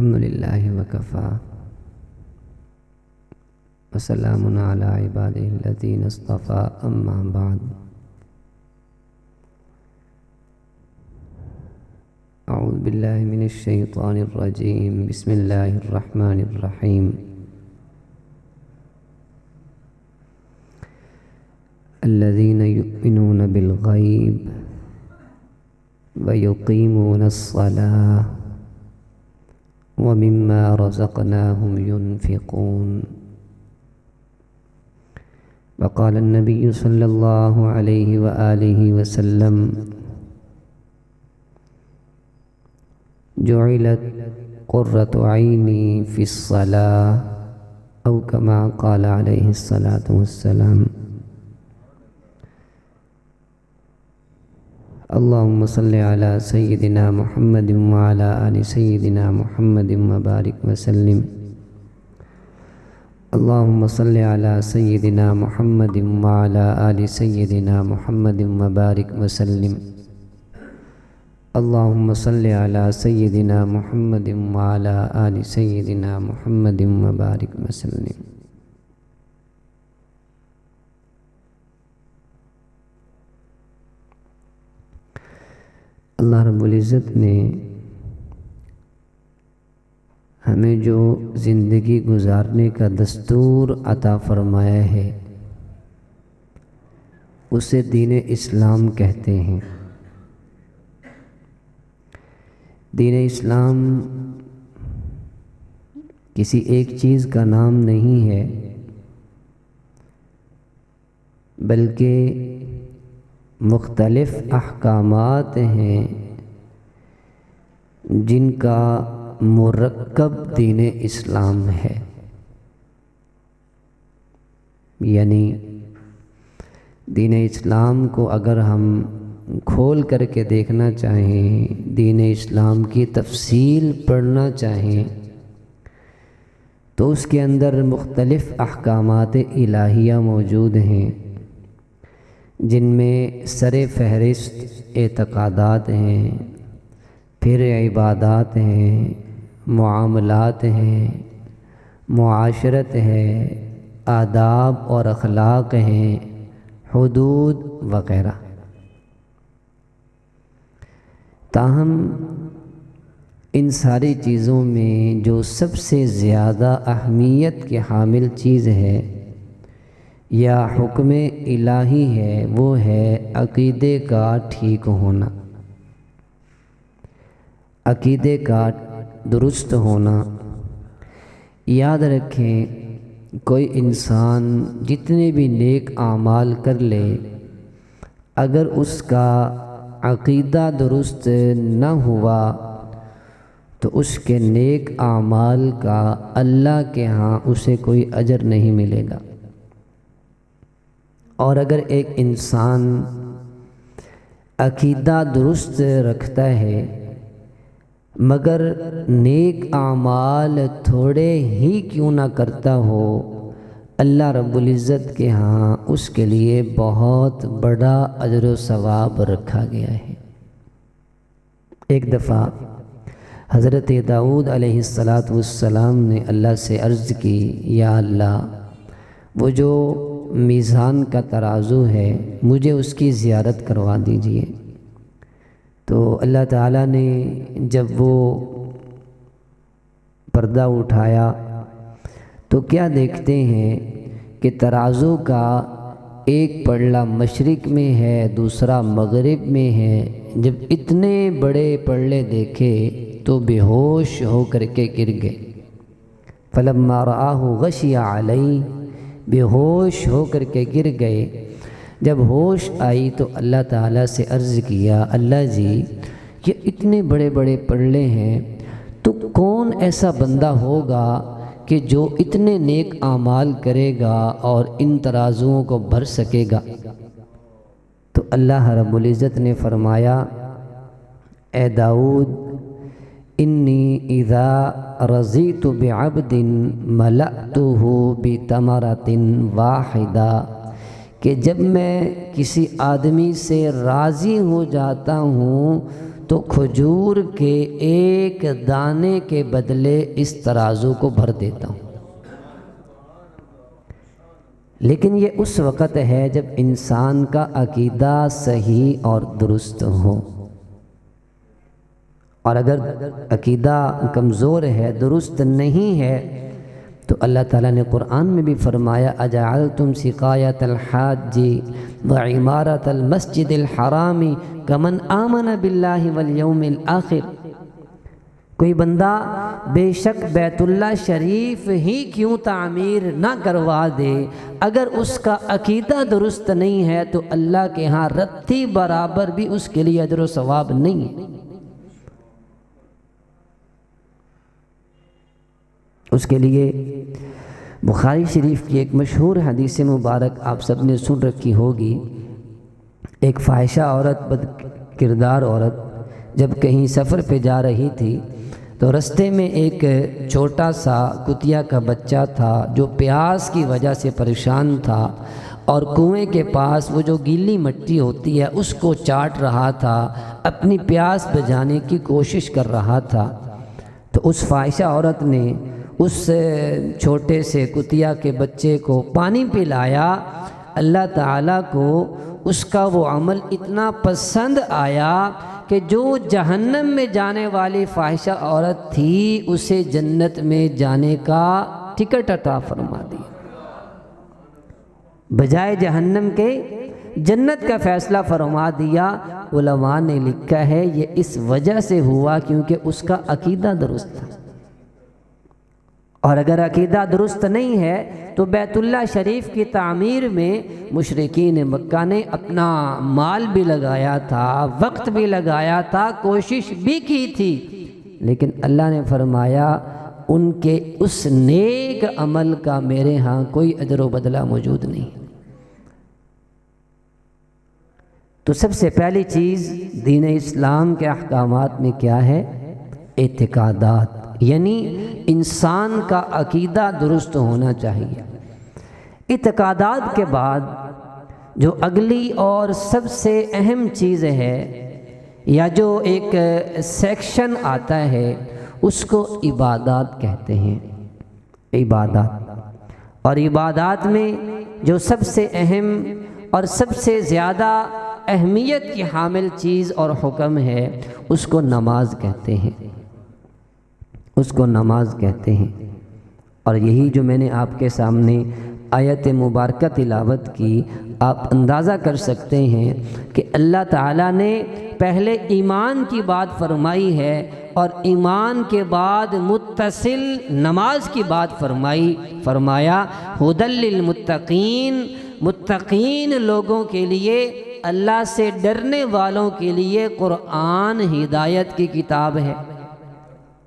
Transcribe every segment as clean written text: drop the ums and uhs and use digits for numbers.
الحمد للہ وکفا وسلام علی عباده الذین اصطفى اما بعد اعوذ باللہ من الشیطان الرجیم بسم اللہ الرحمن الرحیم الذین یؤمنون بالغیب ویقیمون الصلاة ومما رزقناهم ينفقون وقال النبي صلى الله عليه وآله وسلم جعلت قرة عيني في الصلاة أو كما قال عليه الصلاة والسلام اللهم صل على سيدنا محمد وعلى آل سيدنا محمد وبارك وسلم اللهم صل على سيدنا محمد وعلى آل سيدنا محمد وبارك وسلم اللهم صل على سيدنا محمد وعلى آل سيدنا محمد وبارك وسلم اللہ رب العزت نے ہمیں جو زندگی گزارنے کا دستور عطا فرمایا ہے اسے دین اسلام کہتے ہیں۔ دین اسلام کسی ایک چیز کا نام نہیں ہے بلکہ مختلف احکامات ہیں جن کا مرکب دین اسلام ہے۔ یعنی دین اسلام کو اگر ہم کھول کر کے دیکھنا چاہیں، دین اسلام کی تفصیل پڑھنا چاہیں تو اس کے اندر مختلف احکامات الہیہ موجود ہیں جن میں سر فہرست اعتقادات ہیں، پھر عبادات ہیں، معاملات ہیں، معاشرت ہے، آداب اور اخلاق ہیں، حدود وغیرہ۔ تاہم ان ساری چیزوں میں جو سب سے زیادہ اہمیت کی حامل چیز ہے یا حکم الہی ہے وہ ہے عقیدے کا ٹھیک ہونا، عقیدے کا درست ہونا۔ یاد رکھیں کوئی انسان جتنے بھی نیک اعمال کر لے اگر اس کا عقیدہ درست نہ ہوا تو اس کے نیک اعمال کا اللہ کے ہاں اسے کوئی اجر نہیں ملے گا۔ اور اگر ایک انسان عقیدہ درست رکھتا ہے مگر نیک اعمال تھوڑے ہی کیوں نہ کرتا ہو، اللہ رب العزت کے ہاں اس کے لیے بہت بڑا اجر و ثواب رکھا گیا ہے۔ ایک دفعہ حضرت داؤد علیہ السلام نے اللہ سے عرض کی، یا اللہ وہ جو میزان کا ترازو ہے مجھے اس کی زیارت کروا دیجئے۔ تو اللہ تعالیٰ نے جب وہ پردہ اٹھایا تو کیا دیکھتے ہیں کہ ترازو کا ایک پلڑا مشرق میں ہے دوسرا مغرب میں ہے۔ جب اتنے بڑے پلڑے دیکھے تو بے ہوش ہو کر کے گر گئے۔ فلما رآہ غشی علیہ، بے ہوش ہو کر کے گر گئے۔ جب ہوش آئی تو اللہ تعالیٰ سے عرض کیا، اللہ جی یہ اتنے بڑے بڑے پلڑے ہیں تو کون ایسا بندہ ہوگا کہ جو اتنے نیک اعمال کرے گا اور ان ترازوؤں کو بھر سکے گا؟ تو اللہ رب العزت نے فرمایا، اے داؤد انی اذا رضیت بعبد ملأتہ بتمرۃ واحدہ، کہ جب میں کسی آدمی سے راضی ہو جاتا ہوں تو کھجور کے ایک دانے کے بدلے اس ترازو کو بھر دیتا ہوں۔ لیکن یہ اس وقت ہے جب انسان کا عقیدہ صحیح اور درست ہو، اور اگر عقیدہ کمزور ہے، درست نہیں ہے، تو اللہ تعالیٰ نے قرآن میں بھی فرمایا اجعلتم سقایۃ الحاج وعمارۃ المسجد الحرام کمن آمن باللہ والیوم الآخر۔ کوئی بندہ بے شک بیت اللہ شریف ہی کیوں تعمیر نہ کروا دے، اگر اس کا عقیدہ درست نہیں ہے تو اللہ کے ہاں رتی برابر بھی اس کے لیے اجر و ثواب نہیں ہے۔ اس کے لیے بخاری شریف کی ایک مشہور حدیث مبارک آپ سب نے سن رکھی ہوگی۔ ایک فاحشہ عورت، بد کردار عورت جب کہیں سفر پہ جا رہی تھی تو رستے میں ایک چھوٹا سا کتیا کا بچہ تھا جو پیاس کی وجہ سے پریشان تھا، اور کنویں کے پاس وہ جو گیلی مٹی ہوتی ہے اس کو چاٹ رہا تھا، اپنی پیاس بجھانے کی کوشش کر رہا تھا۔ تو اس فاحشہ عورت نے اس چھوٹے سے کتیا کے بچے کو پانی پلایا۔ اللہ تعالیٰ کو اس کا وہ عمل اتنا پسند آیا کہ جو جہنم میں جانے والی فاحشہ عورت تھی اسے جنت میں جانے کا ٹکٹ عطا فرما دیا، بجائے جہنم کے جنت کا فیصلہ فرما دیا۔ علماء نے لکھا ہے یہ اس وجہ سے ہوا کیونکہ اس کا عقیدہ درست تھا، اور اگر عقیدہ درست نہیں ہے تو بیت اللہ شریف کی تعمیر میں مشرکین مکہ نے اپنا مال بھی لگایا تھا، وقت بھی لگایا تھا، کوشش بھی کی تھی، لیکن اللہ نے فرمایا ان کے اس نیک عمل کا میرے ہاں کوئی اجر و بدلہ موجود نہیں۔ تو سب سے پہلی چیز دین اسلام کے احکامات میں کیا ہے؟ اعتقادات، یعنی انسان کا عقیدہ درست ہونا چاہیے۔ اعتقادات کے بعد جو اگلی اور سب سے اہم چیز ہے یا جو ایک سیکشن آتا ہے اس کو عبادات کہتے ہیں۔ عبادات، اور عبادات میں جو سب سے اہم اور سب سے زیادہ اہمیت کی حامل چیز اور حکم ہے اس کو نماز کہتے ہیں، اس کو نماز کہتے ہیں۔ اور یہی جو میں نے آپ کے سامنے آیت مبارکہ تلاوت کی، آپ اندازہ کر سکتے ہیں کہ اللہ تعالیٰ نے پہلے ایمان کی بات فرمائی ہے اور ایمان کے بعد متصل نماز کی بات فرمایا ھدی للمتقین، متقین لوگوں کے لیے، اللہ سے ڈرنے والوں کے لیے قرآن ہدایت کی کتاب ہے۔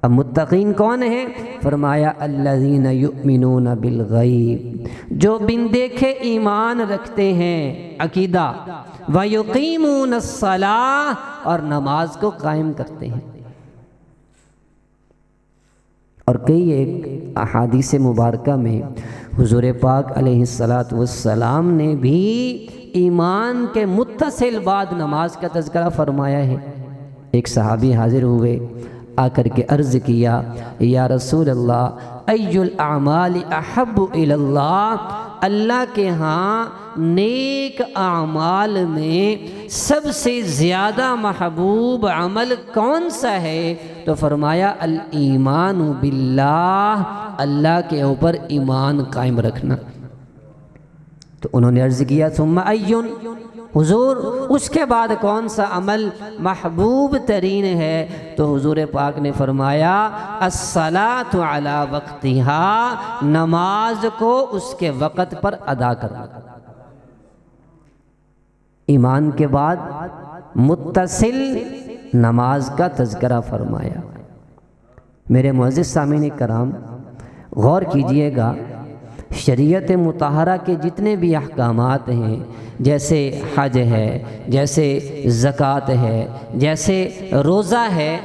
اب متقین کون ہیں؟ فرمایا الذین یؤمنون بالغیب، جو بن دیکھے ایمان رکھتے ہیں، عقیدہ، ویقیمون الصلاۃ، اور نماز کو قائم کرتے ہیں۔ اور کئی ایک احادیث مبارکہ میں حضور پاک علیہ السلام نے بھی ایمان کے متصل بعد نماز کا تذکرہ فرمایا ہے۔ ایک صحابی حاضر ہوئے، آ کر کے عرض کیا یا رسول اللہ ای الاعمال احب الی اللہ، اللہ کے ہاں نیک اعمال میں سب سے زیادہ محبوب عمل کون سا ہے؟ تو فرمایا الایمان باللہ، اللہ کے اوپر ایمان قائم رکھنا۔ تو انہوں نے عرض کیا ثم ایون، حضور اس کے بعد کون سا عمل محبوب ترین ہے؟ تو حضور پاک نے فرمایا الصلاۃ علی وقتہا، نماز کو اس کے وقت پر ادا کرنا۔ ایمان کے بعد متصل نماز کا تذکرہ فرمایا۔ میرے معزز سامعین کرام، غور کیجئے گا، شریعت مطہرہ کے جتنے بھی احکامات ہیں، جیسے حج ہے، جیسے زکوٰۃ ہے، جیسے روزہ ہے،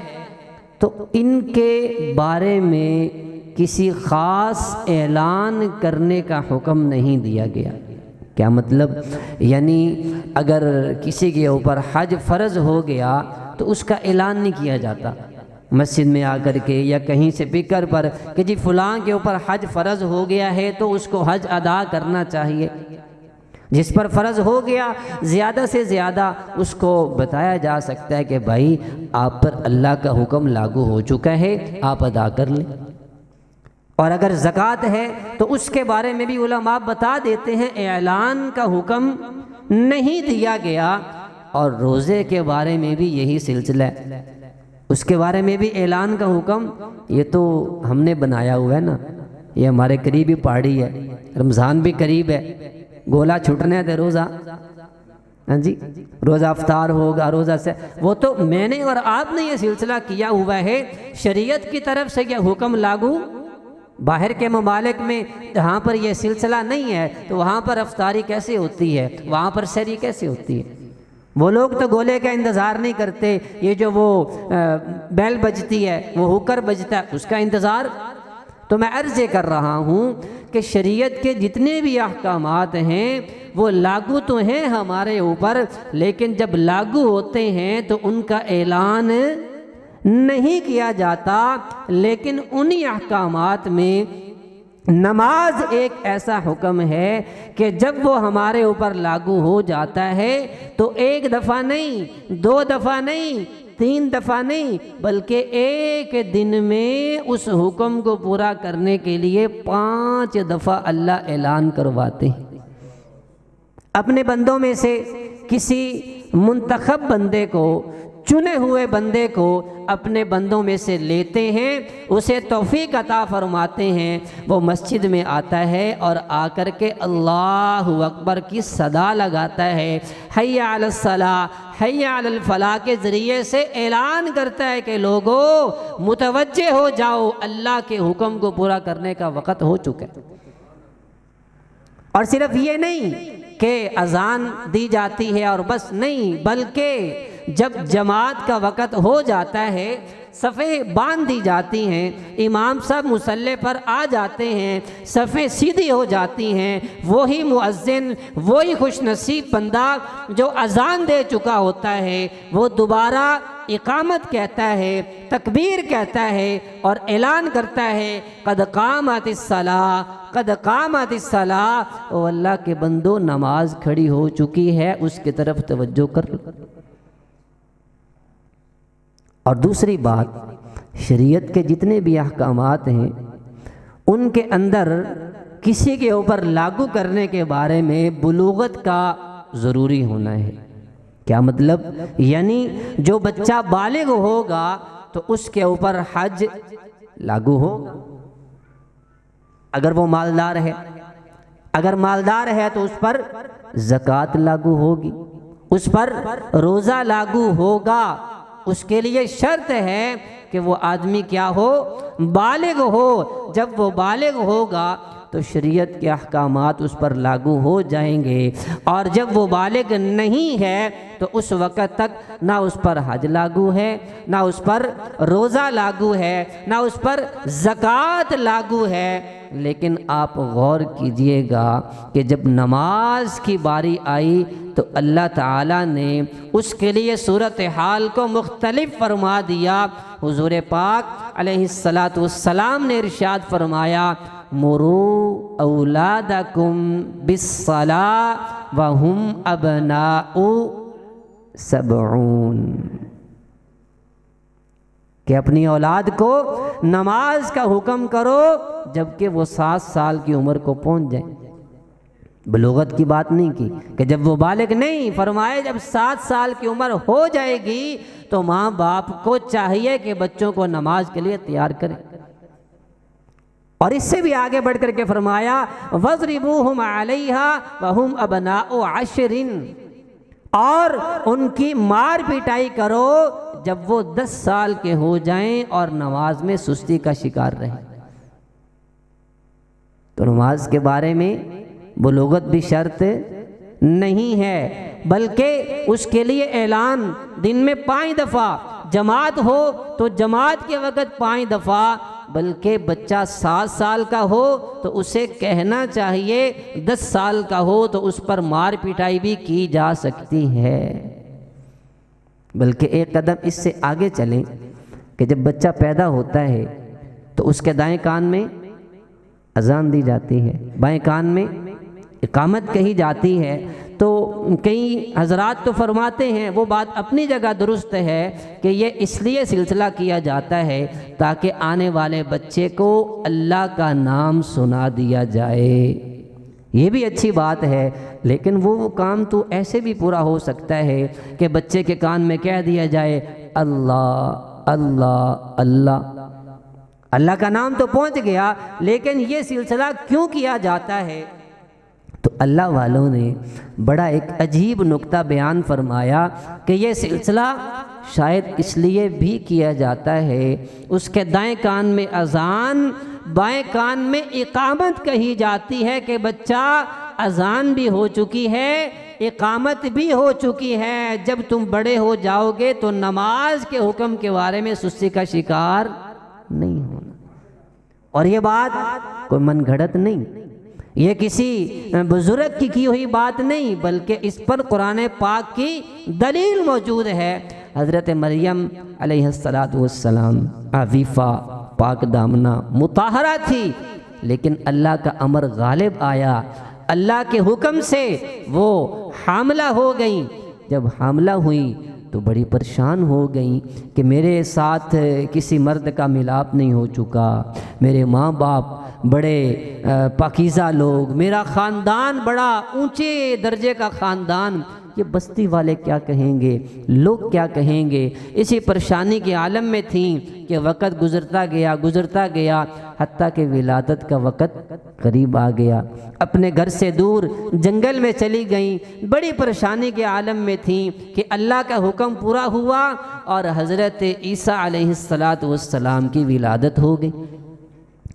تو ان کے بارے میں کسی خاص اعلان کرنے کا حکم نہیں دیا گیا۔ کیا مطلب؟ یعنی اگر کسی کے اوپر حج فرض ہو گیا تو اس کا اعلان نہیں کیا جاتا مسجد میں آ کر کے یا کہیں سے پکر پر کہ جی فلاں کے اوپر حج فرض ہو گیا ہے تو اس کو حج ادا کرنا چاہیے۔ جس پر فرض ہو گیا زیادہ سے زیادہ اس کو بتایا جا سکتا ہے کہ بھائی آپ پر اللہ کا حکم لاگو ہو چکا ہے، آپ ادا کر لیں۔ اور اگر زکوٰۃ ہے تو اس کے بارے میں بھی علماء بتا دیتے ہیں اعلان کا حکم نہیں دیا گیا، اور روزے کے بارے میں بھی یہی سلسلہ ہے، اس کے بارے میں بھی اعلان کا حکم یہ تو ہم نے بنایا ہوا ہے نا، یہ ہمارے قریبی پہاڑی ہے، رمضان بھی قریب ہے، گولا چھٹنے دے روزہ، ہاں جی روزہ افطار ہوگا، روزہ سے وہ تو میں نے اور آپ نے یہ سلسلہ کیا ہوا ہے، شریعت کی طرف سے یہ حکم لاگو۔ باہر کے ممالک میں جہاں پر یہ سلسلہ نہیں ہے تو وہاں پر افطاری کیسے ہوتی ہے، وہاں پر سحری کیسے ہوتی ہے؟ وہ لوگ تو گولے کا انتظار نہیں کرتے، یہ جو وہ بیل بجتی ہے، وہ ہوکر بجتا ہے، اس کا انتظار۔ تو میں عرض کر رہا ہوں کہ شریعت کے جتنے بھی احکامات ہیں وہ لاگو تو ہیں ہمارے اوپر، لیکن جب لاگو ہوتے ہیں تو ان کا اعلان نہیں کیا جاتا۔ لیکن انہی احکامات میں نماز ایک ایسا حکم ہے کہ جب وہ ہمارے اوپر لاگو ہو جاتا ہے تو ایک دفعہ نہیں، دو دفعہ نہیں، تین دفعہ نہیں، بلکہ ایک دن میں اس حکم کو پورا کرنے کے لیے 5 دفعہ اللہ اعلان کرواتے ہیں۔ اپنے بندوں میں سے کسی منتخب بندے کو، چنے ہوئے بندے کو اپنے بندوں میں سے لیتے ہیں، اسے توفیق عطا فرماتے ہیں، وہ مسجد میں آتا ہے اور آ کر کے اللہ اکبر کی صدا لگاتا ہے، حی علی الصلاۃ حی علی الفلاح کے ذریعے سے اعلان کرتا ہے کہ لوگو متوجہ ہو جاؤ، اللہ کے حکم کو پورا کرنے کا وقت ہو چکا ہے۔ اور صرف یہ نہیں کہ اذان دی جاتی ہے اور بس نہیں، بلکہ جب جماعت کا وقت ہو جاتا ہے صفیں باندھ دی جاتی ہیں، امام صاحب مصلی پر آ جاتے ہیں، صفیں سیدھی ہو جاتی ہیں، وہی مؤذن، وہی خوش نصیب بندہ جو اذان دے چکا ہوتا ہے وہ دوبارہ اقامت کہتا ہے، تکبیر کہتا ہے اور اعلان کرتا ہے قد قامت الصلاۃ قد قامت الصلاۃ، او اللہ کے بندو نماز کھڑی ہو چکی ہے، اس کی طرف توجہ کر لو۔ اور دوسری بات، شریعت کے جتنے بھی احکامات ہیں ان کے اندر کسی کے اوپر لاگو کرنے کے بارے میں بلوغت کا ضروری ہونا ہے۔ کیا مطلب؟ یعنی جو بچہ بالغ ہوگا تو اس کے اوپر حج لاگو ہوگا، اگر وہ مالدار ہے، اگر مالدار ہے تو اس پر زکوٰۃ لاگو ہوگی، اس پر روزہ لاگو ہوگا۔ اس کے لیے شرط ہے کہ وہ آدمی کیا ہو؟ بالغ ہو۔ جب وہ بالغ ہوگا تو شریعت کے احکامات اس پر لاگو ہو جائیں گے، اور جب وہ بالغ نہیں ہے تو اس وقت تک نہ اس پر حج لاگو ہے، نہ اس پر روزہ لاگو ہے، نہ اس پر زکوٰۃ لاگو ہے۔ لیکن آپ غور کیجئے گا کہ جب نماز کی باری آئی تو اللہ تعالیٰ نے اس کے لیے صورتحال کو مختلف فرما دیا۔ حضور پاک علیہ السلام نے ارشاد فرمایا مروا اولادکم بالصلاۃ وہم ابناء 70، کہ اپنی اولاد کو نماز کا حکم کرو جبکہ وہ 7 سال کی عمر کو پہنچ جائیں۔ بلوغت کی بات نہیں کی کہ جب وہ بالغ نہیں، فرمائے جب 7 سال کی عمر ہو جائے گی تو ماں باپ کو چاہیے کہ بچوں کو نماز کے لیے تیار کریں۔ اور اس سے بھی آگے بڑھ کر کے فرمایا وَاضْرِبُوهُمْ عَلَيْهَا وَهُمْ أَبْنَاءُ 10، اور ان کی مار پیٹائی کرو جب وہ 10 سال کے ہو جائیں اور نماز میں سستی کا شکار رہیں۔ تو نماز کے بارے میں بلوغت بھی شرط نہیں ہے، بلکہ اس کے لیے اعلان دن میں 5 دفعہ، جماعت ہو تو جماعت کے وقت 5 دفعہ، بلکہ بچہ 7 سال کا ہو تو اسے کہنا چاہیے، 10 سال کا ہو تو اس پر مار پٹائی بھی کی جا سکتی ہے۔ بلکہ ایک قدم اس سے آگے چلیں کہ جب بچہ پیدا ہوتا ہے تو اس کے دائیں کان میں اذان دی جاتی ہے، بائیں کان میں اقامت کہی جاتی ہے۔ تو کئی حضرات تو فرماتے ہیں، وہ بات اپنی جگہ درست ہے، کہ یہ اس لیے سلسلہ کیا جاتا ہے تاکہ آنے والے بچے کو اللہ کا نام سنا دیا جائے۔ یہ بھی اچھی بات ہے، لیکن وہ کام تو ایسے بھی پورا ہو سکتا ہے کہ بچے کے کان میں کہہ دیا جائے اللہ اللہ اللہ، اللہ کا نام تو پہنچ گیا، لیکن یہ سلسلہ کیوں کیا جاتا ہے؟ تو اللہ والوں نے بڑا ایک عجیب نکتہ بیان فرمایا کہ یہ سلسلہ شاید اس لیے بھی کیا جاتا ہے، اس کے دائیں کان میں اذان، بائیں کان میں اقامت کہی جاتی ہے کہ بچہ اذان بھی ہو چکی ہے، اقامت بھی ہو چکی ہے، جب تم بڑے ہو جاؤ گے تو نماز کے حکم کے بارے میں سستی کا شکار نہیں ہونا۔ اور یہ بات کوئی من گھڑت نہیں، یہ کسی بزرگ کی ہوئی بات نہیں، بلکہ اس پر قرآن پاک کی دلیل موجود ہے۔ حضرت مریم علیہ السلام عفیفہ، پاک دامنہ، مطہرہ تھی، لیکن اللہ کا امر غالب آیا، اللہ کے حکم سے وہ حاملہ ہو گئیں۔ جب حاملہ ہوئیں تو بڑی پریشان ہو گئیں کہ میرے ساتھ کسی مرد کا ملاپ نہیں ہو چکا، میرے ماں باپ بڑے پاکیزہ لوگ، میرا خاندان بڑا اونچے درجے کا خاندان، یہ بستی والے کیا کہیں گے، لوگ کیا کہیں گے؟ اسی پریشانی کے عالم میں تھیں کہ وقت گزرتا گیا حتیٰ کہ ولادت کا وقت قریب آ گیا۔ اپنے گھر سے دور جنگل میں چلی گئیں، بڑی پریشانی کے عالم میں تھیں کہ اللہ کا حکم پورا ہوا اور حضرت عیسیٰ علیہ السلام کی ولادت ہو گئی۔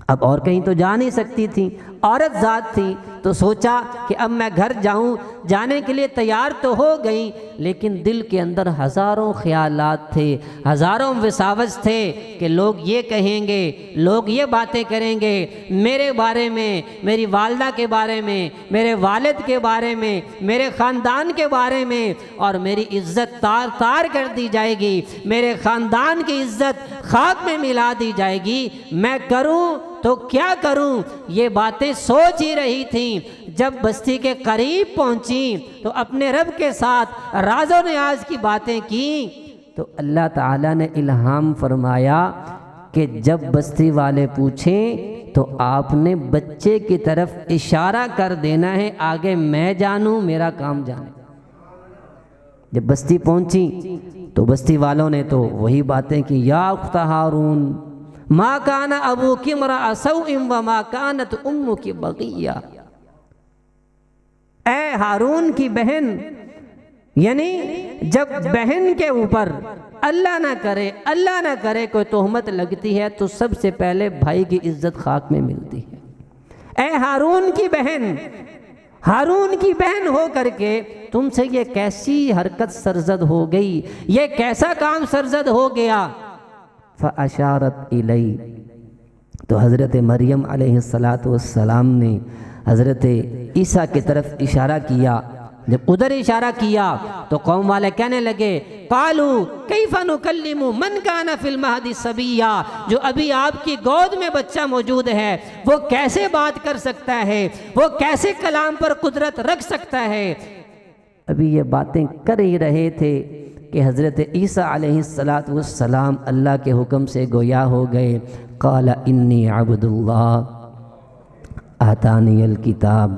اب اور کہیں تو جا نہیں سکتی تھی، عورت ذات تھی، تو سوچا کہ اب میں گھر جاؤں، جانے کے لیے تیار تو ہو گئی، لیکن دل کے اندر ہزاروں خیالات تھے، ہزاروں وساوس تھے کہ لوگ یہ کہیں گے، لوگ یہ باتیں کریں گے میرے بارے میں، میری والدہ کے بارے میں، میرے والد کے بارے میں، میرے خاندان کے بارے میں، اور میری عزت تار تار کر دی جائے گی، میرے خاندان کی عزت خاک میں ملا دی جائے گی، میں کروں تو کیا کروں؟ یہ باتیں سوچ ہی رہی تھیں۔ جب بستی کے قریب پہنچیں تو اپنے رب کے ساتھ راز و نیاز کی باتیں کی، تو اللہ تعالیٰ نے الہام فرمایا کہ جب بستی والے پوچھیں تو آپ نے بچے کی طرف اشارہ کر دینا ہے، آگے میں جانوں، میرا کام جانے۔ جب بستی پہنچی تو بستی والوں نے تو وہی باتیں کی، یا اخت ہارون ما کان ابوک امرأ سوء وما کانت امک بغیہ، اے ہارون کی بہن، یعنی جب بہن کے اوپر اللہ نہ کرے کوئی تہمت لگتی ہے تو سب سے پہلے بھائی کی عزت خاک میں ملتی ہے۔ اے ہارون کی بہن ہو کر کے تم سے یہ کیسی حرکت سرزد ہو گئی، یہ کیسا کام سرزد ہو گیا؟ فَأَشَارَتْ إِلَيْهِ، تو حضرت مریم علیہ السلام نے حضرت عیسیٰ کی طرف اشارہ کیا۔ جب ادھر اشارہ کیا تو قوم والے کہنے لگے، قالوا کیف نکلم من کان فی المہد صبیا، جو ابھی آپ کی گود میں بچہ موجود ہے وہ کیسے بات کر سکتا ہے، وہ کیسے کلام پر قدرت رکھ سکتا ہے؟ ابھی یہ باتیں کر ہی رہے تھے کہ حضرت عیسیٰ علیہ السلام اللہ کے حکم سے گویا ہو گئے۔ قال انی عبد اللہ آتانی الکتاب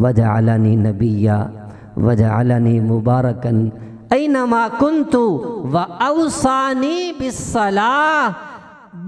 وجعلنی نبیا وجعلنی مبارکا اینما کنت واوصانی بالصلاۃ۔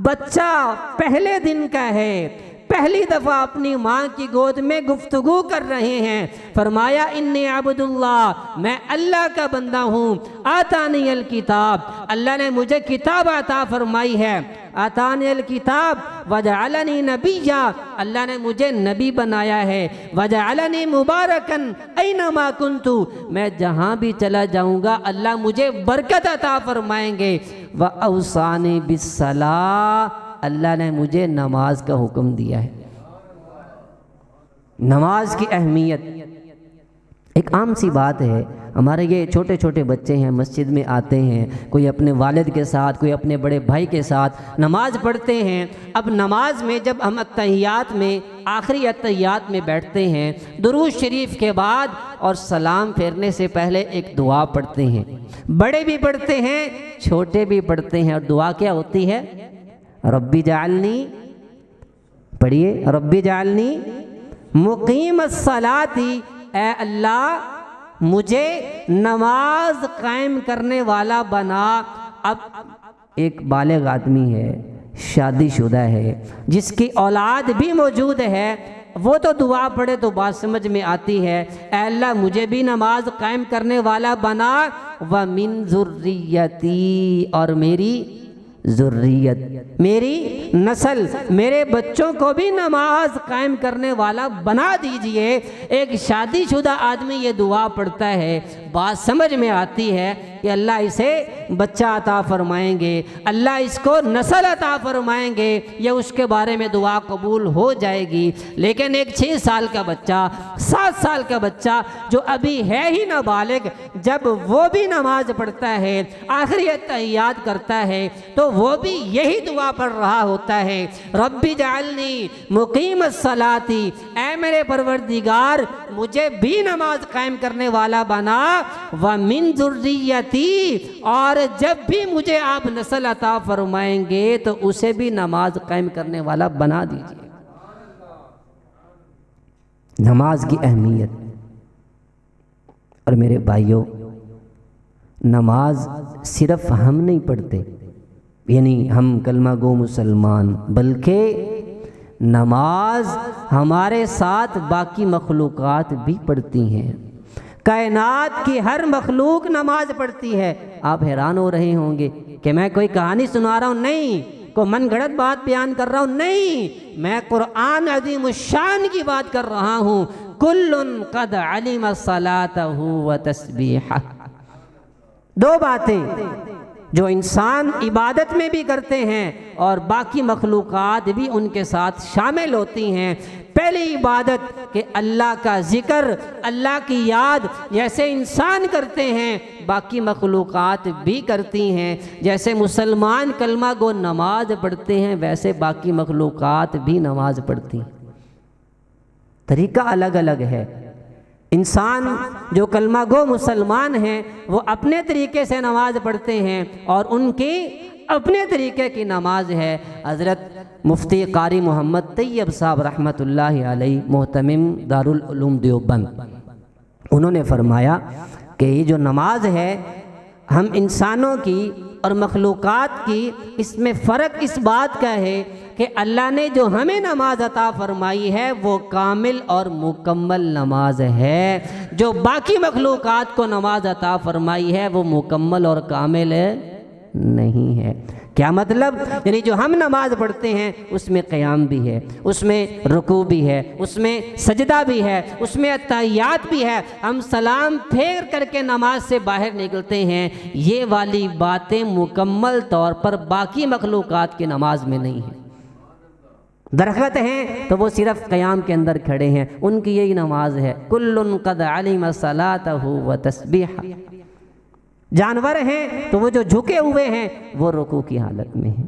بچہ پہلے دن کا ہے، پہلی دفعہ اپنی ماں کی گود میں گفتگو کر رہے ہیں، فرمایا انی عبد اللہ، میں اللہ کا بندہ ہوں، آتانی الکتاب، اللہ نے مجھے کتاب عطا فرمائی ہے، آتانی الکتاب وجعلنی نبیا، اللہ نے مجھے نبی بنایا ہے، وجعلنی مبارکن اینما کنت، میں جہاں بھی چلا جاؤں گا اللہ مجھے برکت عطا فرمائیں گے، واوصانی بالصلاۃ، اللہ نے مجھے نماز کا حکم دیا ہے۔ نماز کی اہمیت ایک عام سی بات ہے، ہمارے یہ چھوٹے چھوٹے بچے ہیں، مسجد میں آتے ہیں، کوئی اپنے والد کے ساتھ، کوئی اپنے بڑے بھائی کے ساتھ نماز پڑھتے ہیں۔ اب نماز میں جب ہم اتحیات میں، آخری اتحیات میں بیٹھتے ہیں، درود شریف کے بعد اور سلام پھیرنے سے پہلے ایک دعا پڑھتے ہیں، بڑے بھی پڑھتے ہیں، چھوٹے بھی پڑھتے ہیں، اور دعا کیا ہوتی ہے؟ ربی جعلنی، پڑھیے، ربی جعلنی مقیم الصلاۃ، اے اللہ مجھے نماز قائم کرنے والا بنا۔ اب ایک بالغ آدمی ہے، شادی شدہ ہے، جس کی اولاد بھی موجود ہے، وہ تو دعا پڑھے تو بات سمجھ میں آتی ہے، اے اللہ مجھے بھی نماز قائم کرنے والا بنا، وَمِن ذُرِّيَّتِي، اور میری ذریت، میری نسل، میرے بچوں کو بھی نماز قائم کرنے والا بنا دیجئے۔ ایک شادی شدہ آدمی یہ دعا پڑھتا ہے، بات سمجھ میں آتی ہے کہ اللہ اسے بچہ عطا فرمائیں گے، اللہ اس کو نسل عطا فرمائیں گے، یہ اس کے بارے میں دعا قبول ہو جائے گی۔ لیکن ایک 6 سال کا بچہ، 7 سال کا بچہ جو ابھی ہے ہی نابالغ، جب وہ بھی نماز پڑھتا ہے، آخری اتحیات کرتا ہے، تو وہ بھی یہی دعا پڑھ رہا ہوتا ہے، ربی جعلنی مقیم الصلاۃ، اے میرے پروردگار مجھے بھی نماز قائم کرنے والا بنا، وَمِن ذُرِّيَّتِي، اور جب بھی مجھے آپ نسل عطا فرمائیں گے تو اسے بھی نماز قائم کرنے والا بنا دیجئے۔ نماز کی اہمیت، اور میرے بھائیوں نماز صرف ہم نہیں پڑھتے، یعنی ہم کلمہ گو مسلمان، بلکہ نماز ہمارے ساتھ باقی مخلوقات بھی پڑھتی ہیں۔ کائنات کی ہر مخلوق نماز پڑھتی ہے۔ آپ حیران ہو رہے ہوں گے کہ میں کوئی کہانی سنا رہا ہوں، نہیں، کوئی من گھڑت بات بیان کر رہا ہوں، نہیں، میں قرآن عظیم الشان کی بات کر رہا ہوں۔ کل قد علم صلاتہ و تسبیحہ، دو باتیں جو انسان عبادت میں بھی کرتے ہیں اور باقی مخلوقات بھی ان کے ساتھ شامل ہوتی ہیں۔ پہلی عبادت کہ اللہ کا ذکر، اللہ کی یاد، جیسے انسان کرتے ہیں باقی مخلوقات بھی کرتی ہیں۔ جیسے مسلمان کلمہ گو نماز پڑھتے ہیں، ویسے باقی مخلوقات بھی نماز پڑھتی ہیں، طریقہ الگ الگ ہے۔ انسان جو کلمہ گو مسلمان ہیں وہ اپنے طریقے سے نماز پڑھتے ہیں، اور ان کی اپنے طریقے کی نماز ہے۔ حضرت مفتی قاری محمد طیب صاحب رحمۃ اللہ علیہ، محتمم دارالعلوم دیوبند، انہوں نے فرمایا کہ یہ جو نماز ہے ہم انسانوں کی اور مخلوقات کی، اس میں فرق اس بات کا ہے کہ اللہ نے جو ہمیں نماز عطا فرمائی ہے وہ کامل اور مکمل نماز ہے، جو باقی مخلوقات کو نماز عطا فرمائی ہے وہ مکمل اور کامل نہیں ہے۔ کیا مطلب؟ یعنی جو ہم نماز پڑھتے ہیں اس میں قیام بھی ہے، اس میں رکوع بھی ہے، اس میں سجدہ بھی ہے، اس میں اتحیات بھی ہے، ہم سلام پھیر کر کے نماز سے باہر نکلتے ہیں، یہ والی باتیں مکمل طور پر باقی مخلوقات کی نماز میں نہیں ہیں۔ درخت ہیں تو وہ صرف قیام کے اندر کھڑے ہیں، ان کی یہی نماز ہے، کل قد علم صلاتہ و تسبیحہ۔ جانور ہیں تو وہ جو جھکے ہوئے ہیں وہ رکوع کی حالت میں ہیں،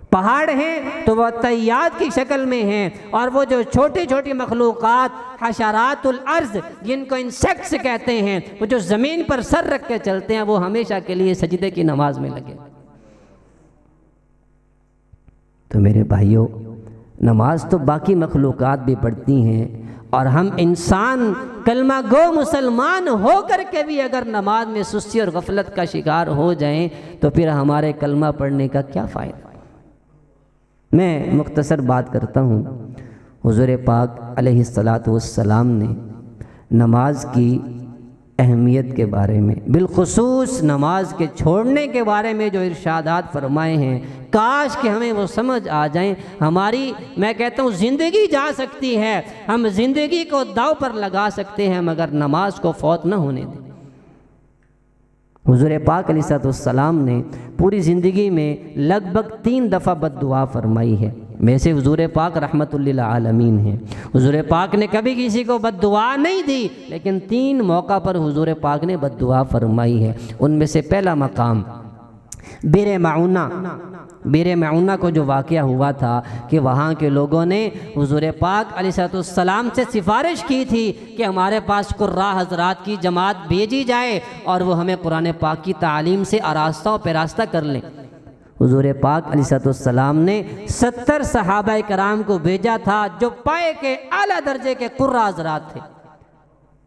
پہاڑ ہیں تو وہ تحیات کی شکل میں ہیں، اور وہ جو چھوٹی چھوٹی مخلوقات حشرات الارض جن کو انسیکٹس کہتے ہیں، وہ جو زمین پر سر رکھ کے چلتے ہیں، وہ ہمیشہ کے لیے سجدے کی نماز میں لگے۔ تو میرے بھائیوں نماز تو باقی مخلوقات بھی پڑھتی ہیں، اور ہم انسان کلمہ گو مسلمان ہو کر کے بھی اگر نماز میں سستی اور غفلت کا شکار ہو جائیں تو پھر ہمارے کلمہ پڑھنے کا کیا فائدہ؟ میں مختصر بات کرتا ہوں۔ حضور پاک علیہ السلام نے نماز کی اہمیت کے بارے میں، بالخصوص نماز کے چھوڑنے کے بارے میں جو ارشادات فرمائے ہیں، کاش کہ ہمیں وہ سمجھ آ جائیں۔ ہماری، میں کہتا ہوں، زندگی جا سکتی ہے، ہم زندگی کو داؤ پر لگا سکتے ہیں، مگر نماز کو فوت نہ ہونے دیں۔ حضور پاک علیہ السلام نے پوری زندگی میں لگ بھگ 3 دفعہ بد دعا فرمائی ہے۔ میں سے حضور پاک رحمت للعالمین ہیں۔ حضور پاک نے کبھی کسی کو بد دعا نہیں دی، لیکن 3 موقع پر حضور پاک نے بد دعا فرمائی ہے۔ ان میں سے پہلا مقام بئر معونہ کو جو واقعہ ہوا تھا کہ وہاں کے لوگوں نے حضور پاک علیہ السلام سے سفارش کی تھی کہ ہمارے پاس قراء حضرات کی جماعت بھیجی جائے اور وہ ہمیں قرآن پاک کی تعلیم سے آراستہ و پیراستہ کر لیں۔ حضور پاک علیہ السلام نے 70 صحابہ کرام کو بھیجا تھا جو پائے کے اعلیٰ درجے کے قراء حضرات تھے۔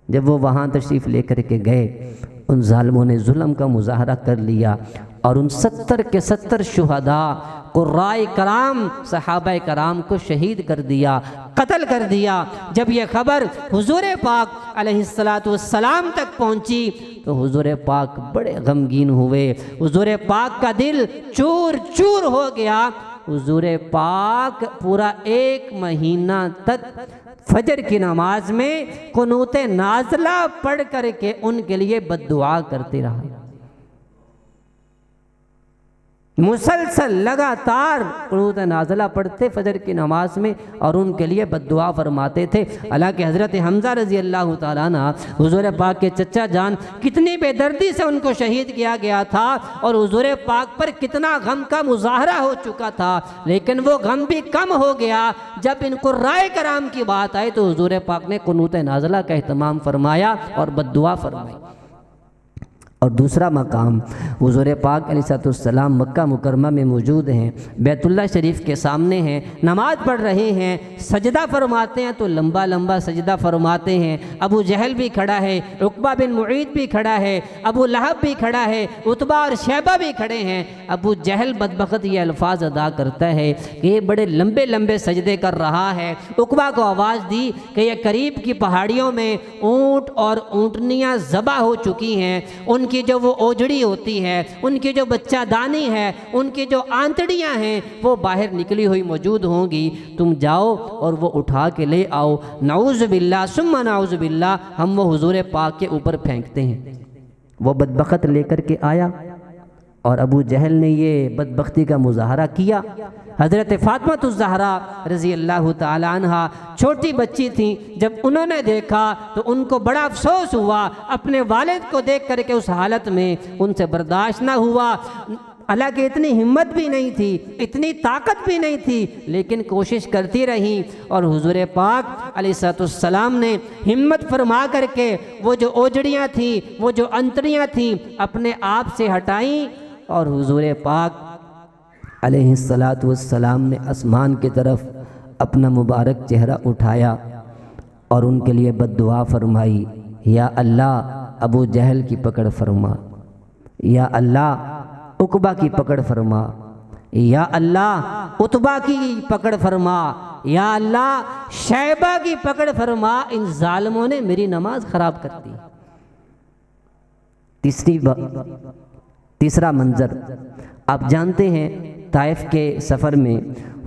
جب وہ وہاں تشریف لے کر کے گئے، ان ظالموں نے ظلم کا مظاہرہ کر لیا اور ان 70 کے 70 شہداء قراء کرام صحابہ کرام کو شہید کر دیا، قتل کر دیا۔ جب یہ خبر حضور پاک علیہ السلام تک پہنچی تو حضور پاک بڑے غمگین ہوئے، حضور پاک کا دل چور چور ہو گیا۔ حضور پاک پورا 1 مہینہ تک فجر کی نماز میں قنوت نازلہ پڑھ کر کے ان کے لیے بد دعا کرتے رہے، مسلسل لگاتار قنوت نازلہ پڑھتے فجر کی نماز میں اور ان کے لیے بد دعا فرماتے تھے۔ حالانکہ حضرت حمزہ رضی اللہ تعالیٰ عنہ حضور پاک کے چچا جان کتنی بے دردی سے ان کو شہید کیا گیا تھا اور حضور پاک پر کتنا غم کا مظاہرہ ہو چکا تھا، لیکن وہ غم بھی کم ہو گیا جب ان قراء کرام کی بات آئی تو حضور پاک نے قنوت نازلہ کا اہتمام فرمایا اور بد دعا فرمائی۔ اور دوسرا مقام حضور پاک علیہ السلام مکہ مکرمہ میں موجود ہیں، بیت اللہ شریف کے سامنے ہیں، نماز پڑھ رہے ہیں، سجدہ فرماتے ہیں تو لمبا لمبا سجدہ فرماتے ہیں۔ ابو جہل بھی کھڑا ہے، عقبہ بن معیط بھی کھڑا ہے، ابو لہب بھی کھڑا ہے، عتبہ اور شیبہ بھی کھڑے ہیں۔ ابو جہل بدبخت یہ الفاظ ادا کرتا ہے کہ یہ بڑے لمبے لمبے سجدے کر رہا ہے۔ عقبہ کو آواز دی کہ یہ قریب کی پہاڑیوں میں اونٹ اور اونٹنیاں ذبح ہو چکی ہیں، ان کی جو وہ اوجڑی ہوتی ہے، ان کی جو بچہ دانی ہے، ان کی جو آنتڑیاں ہیں وہ باہر نکلی ہوئی موجود ہوں گی، تم جاؤ اور وہ اٹھا کے لے آؤ۔ نعوذ باللہ ثم نعوذ باللہ ہم وہ حضور پاک کے اوپر پھینکتے ہیں۔ وہ بدبخت لے کر کے آیا اور ابو جہل نے یہ بدبختی کا مظاہرہ کیا۔ حضرت فاطمہ الزہرا رضی اللہ تعالی عنہ چھوٹی بچی تھیں، جب انہوں نے دیکھا تو ان کو بڑا افسوس ہوا، اپنے والد کو دیکھ کر کے اس حالت میں ان سے برداشت نہ ہوا۔ حالانکہ اتنی ہمت بھی نہیں تھی، اتنی طاقت بھی نہیں تھی، لیکن کوشش کرتی رہیں اور حضور پاک علیہ السلام نے ہمت فرما کر کے وہ جو اوجڑیاں تھیں، وہ جو انتڑیاں تھیں اپنے آپ سے ہٹائیں اور حضور پاک علیہ السلام نے آسمان کی طرف اپنا مبارک چہرہ اٹھایا اور ان کے لیے بد دعا فرمائی، یا اللہ ابو جہل کی پکڑ فرما، یا اللہ عقبہ کی پکڑ فرما، یا اللہ عتبہ کی پکڑ فرما، یا اللہ شیبہ کی پکڑ فرما، ان ظالموں نے میری نماز خراب کر دی۔ تیسرا منظر آپ جانتے ہیں، طائف کے سفر میں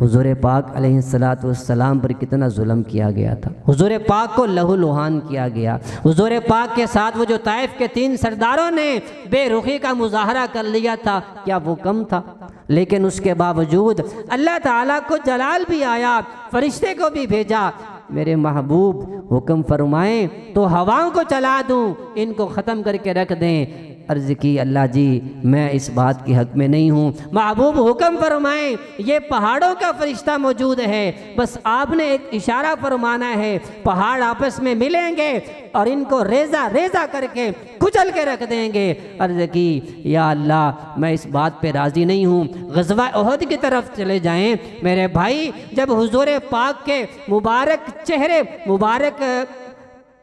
حضور پاک علیہ السلام پر کتنا ظلم کیا گیا تھا، حضور پاک کو لہو لہان کیا گیا۔ حضور پاک کے ساتھ وہ جو طائف کے 3 سرداروں نے بے رخی کا مظاہرہ کر لیا تھا، کیا وہ کم تھا؟ لیکن اس کے باوجود اللہ تعالیٰ کو جلال بھی آیا، فرشتے کو بھی بھیجا، میرے محبوب حکم فرمائیں تو ہواؤں کو چلا دوں، ان کو ختم کر کے رکھ دیں۔ عرض کی اللہ جی میں اس بات کی حق میں نہیں ہوں، محبوب حکم فرمائیں، یہ پہاڑوں کا فرشتہ موجود ہے، بس آپ نے ایک اشارہ فرمانا ہے، پہاڑ آپس میں ملیں گے اور ان کو ریزہ ریزہ کر کے کچل کے رکھ دیں گے۔ عرض کی یا اللہ میں اس بات پہ راضی نہیں ہوں، غزوہ احد کی طرف چلے جائیں۔ میرے بھائی جب حضور پاک کے مبارک چہرے مبارک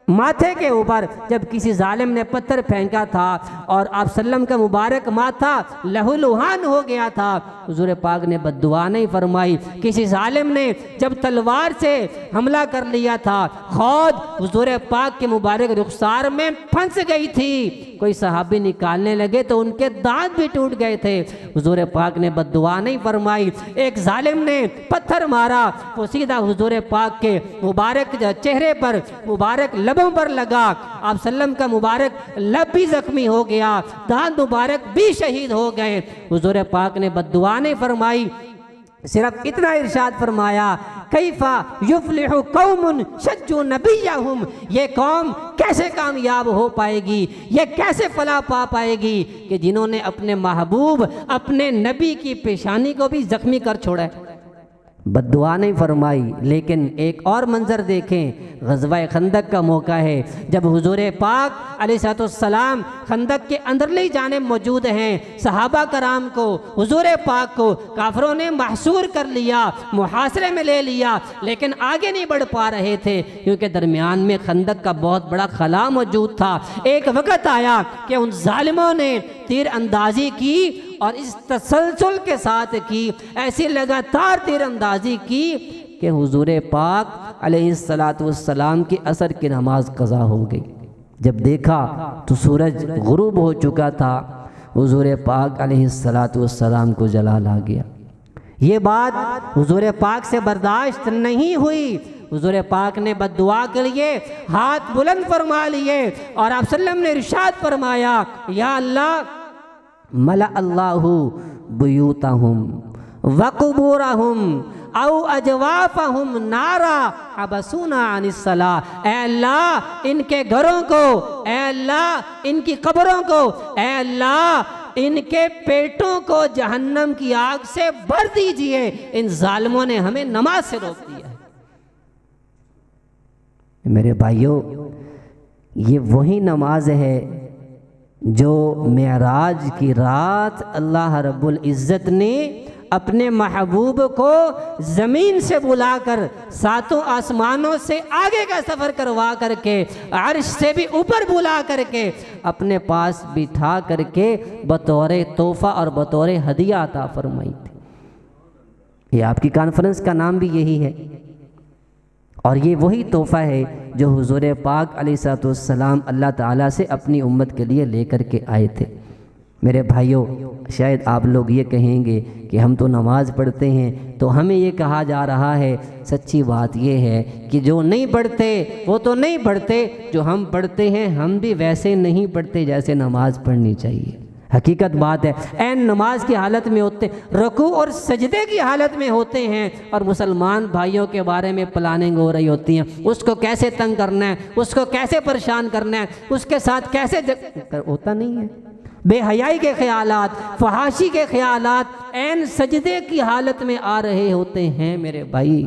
ماتھے کے اوپر جب کسی ظالم نے پتھر پھینکا تھا اور آپ وسلم کا مبارک ماتھا لہو لہان ہو گیا تھا، حضور پاک نے بد دعا نہیں فرمائی۔ کسی ظالم نے جب تلوار سے حملہ کر لیا تھا، خود حضور پاک کے مبارک رخسار میں پھنس گئی تھی، کوئی صحابی نکالنے لگے تو ان کے دانت بھی ٹوٹ گئے تھے، حضور پاک نے بد دعا نہیں فرمائی۔ ایک ظالم نے پتھر مارا، وہ سیدھا حضور پاک کے مبارک چہرے پر مبارک لبوں پر لگا، آپ وسلم کا مبارک لب بھی زخمی ہو گیا، دانت مبارک بھی شہید ہو گئے۔ حضور پاک نے بد دعا نہیں فرمائی، صرف اتنا ارشاد فرمایا کیفا یفلح قوم شجوا نبیہم، یہ قوم کیسے کامیاب ہو پائے گی، یہ کیسے فلاح پا پائے گی کہ جنہوں نے اپنے محبوب اپنے نبی کی پیشانی کو بھی زخمی کر چھوڑا ہے۔ بد دعا نہیں فرمائی، لیکن ایک اور منظر دیکھیں، غزوہ خندق کا موقع ہے جب حضور پاک علیہ السلام خندق کے اندرلی جانب موجود ہیں، صحابہ کرام کو، حضور پاک کو کافروں نے محصور کر لیا، محاصرے میں لے لیا، لیکن آگے نہیں بڑھ پا رہے تھے کیونکہ درمیان میں خندق کا بہت بڑا خلا موجود تھا۔ ایک وقت آیا کہ ان ظالموں نے تیر اندازی کی اور اس تسلسل کے ساتھ کی، ایسی لگاتار تیر اندازی کی کہ حضور پاک علیہ السلام کی عصر کی نماز قضا ہو گئی۔ جب دیکھا تو سورج غروب ہو چکا تھا، حضور پاک علیہ السلام کو جلال آ گیا۔ یہ بات حضور پاک سے برداشت نہیں ہوئی، حضور پاک نے بد دعا کے لیے ہاتھ بلند فرما لیے اور آپ صلی اللہ علیہ وسلم نے ارشاد فرمایا، یا اللہ ملأ اللہ بیوتہم وقبورہم او اجوافہم نارا حبسونا عن الصلاۃ، اے اللہ ان کے گھروں کو، اے اللہ ان کی قبروں کو، اے اللہ ان کے پیٹوں کو جہنم کی آگ سے بھر دیجئے، ان ظالموں نے ہمیں نماز سے روک دیا ہے۔ میرے بھائیوں، یہ وہی نماز ہے جو معراج کی رات اللہ رب العزت نے اپنے محبوب کو زمین سے بلا کر ساتوں آسمانوں سے آگے کا سفر کروا کر کے عرش سے بھی اوپر بلا کر کے اپنے پاس بٹھا کر کے بطور تحفہ اور بطور ہدیہ عطا فرمائی تھی۔ یہ آپ کی کانفرنس کا نام بھی یہی ہے، اور یہ وہی تحفہ ہے جو حضور پاک علیہ السلام اللہ تعالیٰ سے اپنی امت کے لیے لے کر کے آئے تھے۔ میرے بھائیوں، شاید آپ لوگ یہ کہیں گے کہ ہم تو نماز پڑھتے ہیں تو ہمیں یہ کہا جا رہا ہے۔ سچی بات یہ ہے کہ جو نہیں پڑھتے وہ تو نہیں پڑھتے، جو ہم پڑھتے ہیں ہم بھی ویسے نہیں پڑھتے جیسے نماز پڑھنی چاہیے۔ حقیقت بات ہے، این نماز کی حالت میں ہوتے، رکوع اور سجدے کی حالت میں ہوتے ہیں، اور مسلمان بھائیوں کے بارے میں پلاننگ ہو رہی ہوتی ہیں، اس کو کیسے تنگ کرنا ہے، اس کو کیسے پریشان کرنا ہے، اس کے ساتھ کیسے ہوتا نہیں ہے۔ بے حیائی کے خیالات، فحاشی کے خیالات این سجدے کی حالت میں آ رہے ہوتے ہیں۔ میرے بھائی،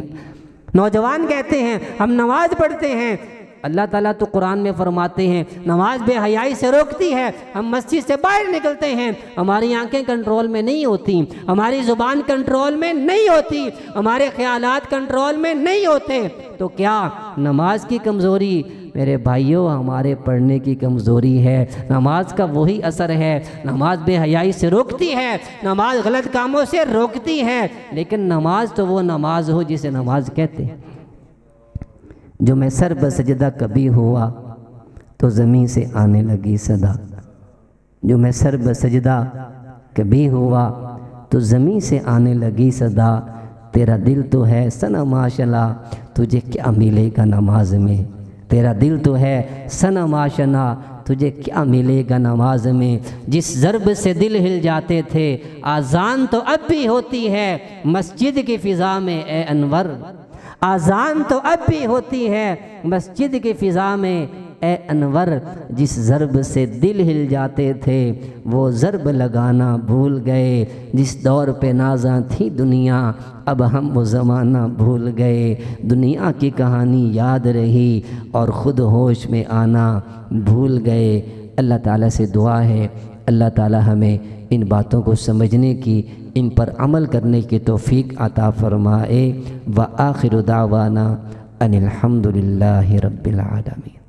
نوجوان کہتے ہیں ہم نماز پڑھتے ہیں، اللہ تعالیٰ تو قرآن میں فرماتے ہیں نماز بے حیائی سے روکتی ہے۔ ہم مسجد سے باہر نکلتے ہیں، ہماری آنکھیں کنٹرول میں نہیں ہوتی، ہماری زبان کنٹرول میں نہیں ہوتی، ہمارے خیالات کنٹرول میں نہیں ہوتے، تو کیا نماز کی کمزوری؟ میرے بھائیوں، ہمارے پڑھنے کی کمزوری ہے۔ نماز کا وہی اثر ہے، نماز بے حیائی سے روکتی ہے، نماز غلط کاموں سے روکتی ہے، لیکن نماز تو وہ نماز ہو جسے نماز کہتے ہیں۔ جو میں سر بسجدہ کبھی ہوا تو زمین سے آنے لگی صدا، جو میں سر بسجدہ کبھی ہوا تو زمین سے آنے لگی صدا، تیرا دل تو ہے صنم آشنا، تجھے کیا ملے گا نماز میں، تیرا دل تو ہے صنم آشنا، تجھے کیا ملے گا نماز میں۔ جس ضرب سے دل ہل جاتے تھے، آذان تو اب بھی ہوتی ہے مسجد کی فضا میں اے انور، آذان تو اب بھی ہوتی ہے مسجد کی فضا میں اے انور۔ جس ضرب سے دل ہل جاتے تھے وہ ضرب لگانا بھول گئے، جس دور پہ نازاں تھی دنیا اب ہم وہ زمانہ بھول گئے، دنیا کی کہانی یاد رہی اور خود ہوش میں آنا بھول گئے۔ اللہ تعالیٰ سے دعا ہے اللہ تعالیٰ ہمیں ان باتوں کو سمجھنے کی، ان پر عمل کرنے کی توفیق عطا فرمائے۔ وآخر دعوانا ان الحمد للہ رب العالمین۔